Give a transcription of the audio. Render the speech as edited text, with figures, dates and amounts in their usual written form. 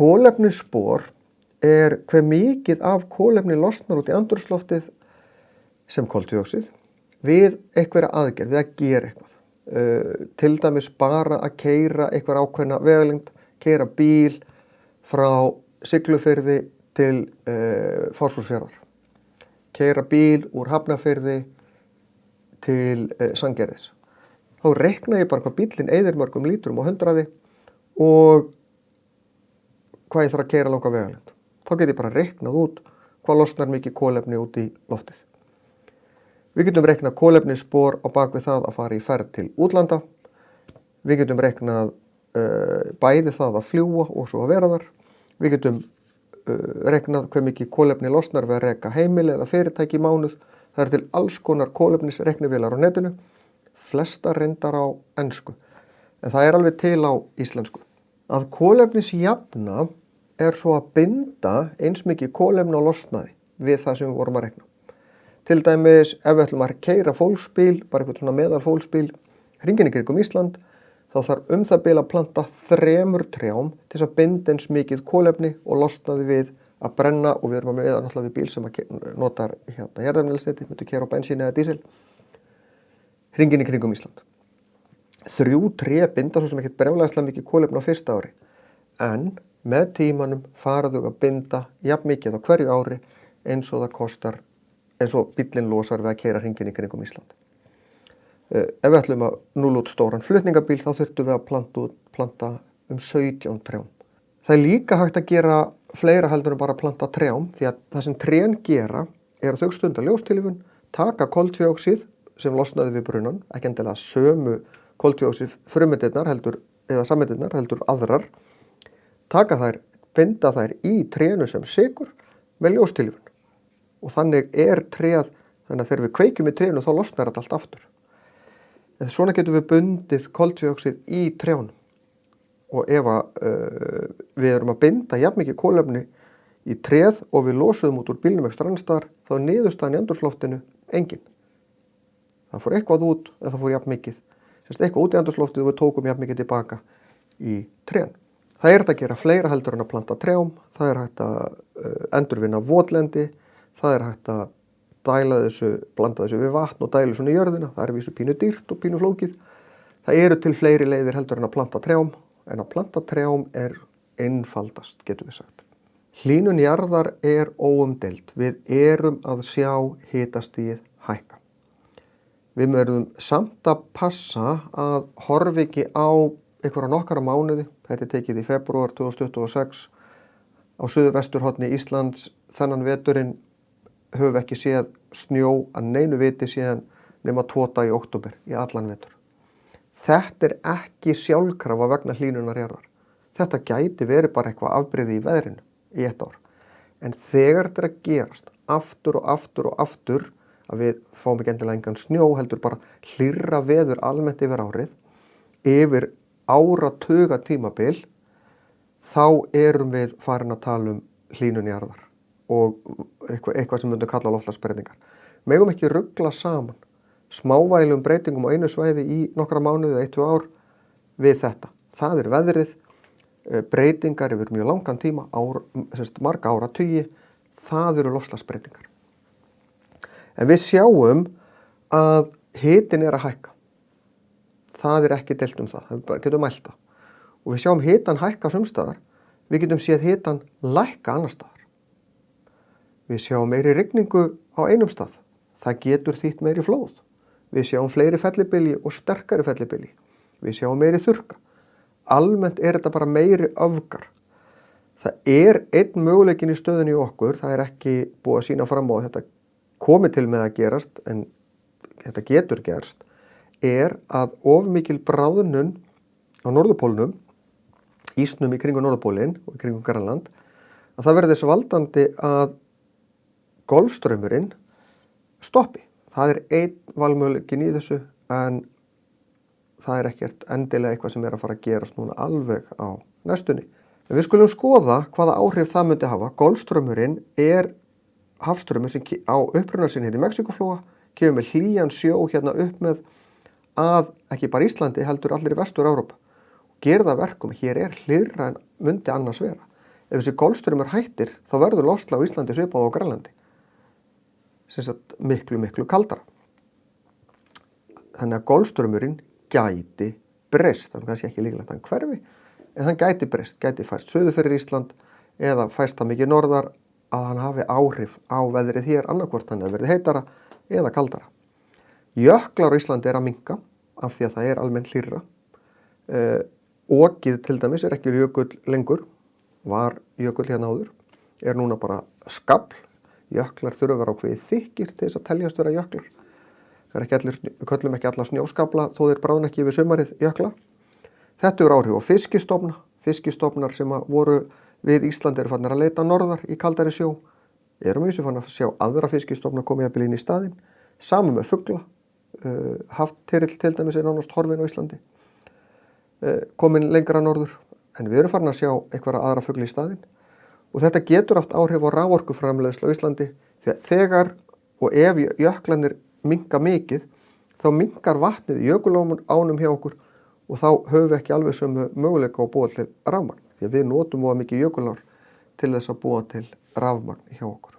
Kolefnisspor hve mikið af kolefni losnar út í andrúmsloftið sem koltvíoxíð við einhverja aðgerð, við að gera eitthvað. Til dæmis bara að keyra einhver ákveðna vegalengd, keyra bíl frá Siglufirði til Fáskrúðsfjarðar, keyra bíl úr Hafnarfirði til Sandgerðis. Þá reikna ég bara hvað bíllinn eyðir mörgum lítrum á 100 og hvað ég þarf að keyra langa vegalengd. Þá get ég bara reiknað út hvað losnar mikið kolefni út í loftið. Við getum reiknað kolefnisspor á bak við það að fara í ferð til útlanda. Við getum reiknað bæði það að fljúga og svo að vera þar. Við getum reiknað hve mikið kolefni losnar við að reka heimili eða fyrirtæki í mánuð. Það til alls konar kolefnisreiknivélar á netinu. Flesta reyndar á ensku. En það alveg til á íslensku. Að kolefnisjafna svo að binda eins mikið kolefni á losnaði við það sem við vorum að reikna. Til dæmis ef við ætlum að keyra fólksbíl, bara eitthvað svona meðal fólksbíl, hringinn í kringum Ísland, þá þarf það bil að planta 3 trjám til þess að binda eins mikið kolefni og losnaði við að brenna, og við erum að meða náttúrulega við bíl sem notar jarðefnaeldsneyti, myndu keyra á bensín eða dísil, hringinn í kringum Ísland. 3 tré binda svo sem ekkert brjálæðislega mikið kolefni á fyrsta ári, en með tímanum fara þau að binda jafn mikið á hverju ári eins og það kostar, eins og bíllinn losar við að keyra hringinn í kringum Ísland. Ef við ætlum að núlla út stóran flutningabíl þá þurftum við að planta 17 trjám. Það líka hægt að gera fleira heldur en bara að planta trjám, því að það sem trén gera að þau stunda ljóstillífun, taka koltvíoxíð sem losnaði við brunan, ekki endilega sömu koltvíoxíð frumeindirnar eða sameindirnar heldur aðrar, taka þær, binda þær í trénu sem sykur með ljóstillífun. Og þannig tréð, þannig að þegar við kveikjum í trénu þá losnar þetta allt aftur. En svona getum við bundið koltvíoxíð í trjánum. Og ef við erum að binda jafn mikið kolefni í tréð og við losuðum út úr bílnum ekstra annars staðar, þá niðurstaðan í andrúmsloftinu engin. Það fór eitthvað út eða það fór jafn mikið. Eitthvað út í andrúmsloftinu og við tókum jafn mikið tilbaka í trén. Það hægt að gera fleira heldur en að planta trjám, það hægt að endurvinna votlendi, það hægt að blanda þessu við vatn og dæla svona í jörðina, það vísu pínu dýrt og pínu flókið. Það til fleiri leiðir heldur en að planta trjám, en að planta trjám einfaldast, getum við sagt. Hlýnun jarðar óumdeild, við erum að sjá hitastigið hækka. Við verðum samt að passa að horfa ekki á einhverja nokkra mánuði, þetta tekið í febrúar 2026 á suðvesturhorni Íslands. Þennan veturinn höfum við ekki séð snjó að neinu viti síðan nema 2 daga í október í allan vetur. Þetta ekki sjálfkrafa vegna hlýnunar jarðar. Þetta gæti verið bara eitthvað afbrigði í veðrinu í 1 ár. En þegar þetta að gerast aftur og aftur og aftur, að við fáum ekki endilega engan snjó, heldur bara hlýrra veður almennt yfir árið, yfir áratuga tímabil, þá erum við farin að tala hlýnun jarðar og eitthvað sem myndum kalla loftslagsbreytingar. Megum ekki rugla saman smávægilegum breytingum á einu svæði í nokkra mánuði eða 1-2 ár við þetta. Það veðrið, breytingar yfir mjög langan tíma, marga áratugi, það loftslagsbreytingar. En við sjáum að hitinn að hækka. Það ekki deilt það, við getum mælt það. Og við sjáum hitann hækka sums staðar, við getum séð hitann lækka annars staðar. Við sjáum meiri rigningu á einum stað, það getur þýtt meiri flóð. Við sjáum fleiri fellibylji og sterkari fellibylji. Við sjáum meiri þurrka. Almennt þetta bara meiri öfgar. Það einn möguleikin í stöðunni í okkur, það ekki búið að sýna fram á að þetta komi til með að gerast, en þetta getur gerst, að of mikil bráðnun á norðurpólnum, ísnum í kringum norðurpólinn og í kringum Grænland, að það verði þess valdandi að golfstraumurinn stoppi. Það einn valmöguleikin í þessu, en það ekkert endilega eitthvað sem að fara að gerast núna alveg á næstunni. En við skulum skoða hvaða áhrif það myndi hafa. Golfstraumurinn hafstraumur sem á uppruna sinni í Mexíkóflóa, kemur með hlýjan sjó hérna upp með að ekki bara Íslandi heldur allir í Vestur-Evrópu. Gerir það verkum, hér hlýrra en myndi annars vera. ef þessi golfstraumur hættir þá verður loftslag á Íslandi svipað á Grænlandi, sem sagt miklu, miklu kaldara. Þannig að golfstraumurinn gæti breyst, þannig kannski ekki líklegt að hann hverfi, en hann gæti breyst, gæti færst suður fyrir Ísland eða færst það mikið norðar að hann hafi áhrif á veðrið hér, annarkvort hann verði heitara eða kaldara. Jöklar á Íslandi að minnka af því að það almennt hlýrra. Okið til dæmis ekki jökull lengur, var jökull hérna áður, núna bara skafl. Jöklar þurfa að vera ákveðið þykkir til þess að teljast vera jöklar. Það ekki allir, köllum ekki alla snjóskafla þó þeir bráðna ekki við sumarið jökla. Þetta áhrif á fiskistofna. Fiskistofnar sem voru við Ísland farnir að leita norðar í kaldari sjó. Við fann að sjá aðra fiskistofna komið að byrja inn í staðinn. Saman með fugla. Haftyrrill til dæmis nánast horfin á Íslandi. Komin lengra norður. En við farin að sjá einhverja aðra fugla í staðinn. Og þetta getur haft áhrif á raforkuframleiðslu á Íslandi. Þegar og ef jöklarnir minnka mikið, þá minnkar vatnið í jökulánum hjá okkur og þá höfum við ekki alveg sömu möguleika á að búa til rafmagn. Því að við notum of mikið jökulár til þess að búa til rafmagn hjá okkur.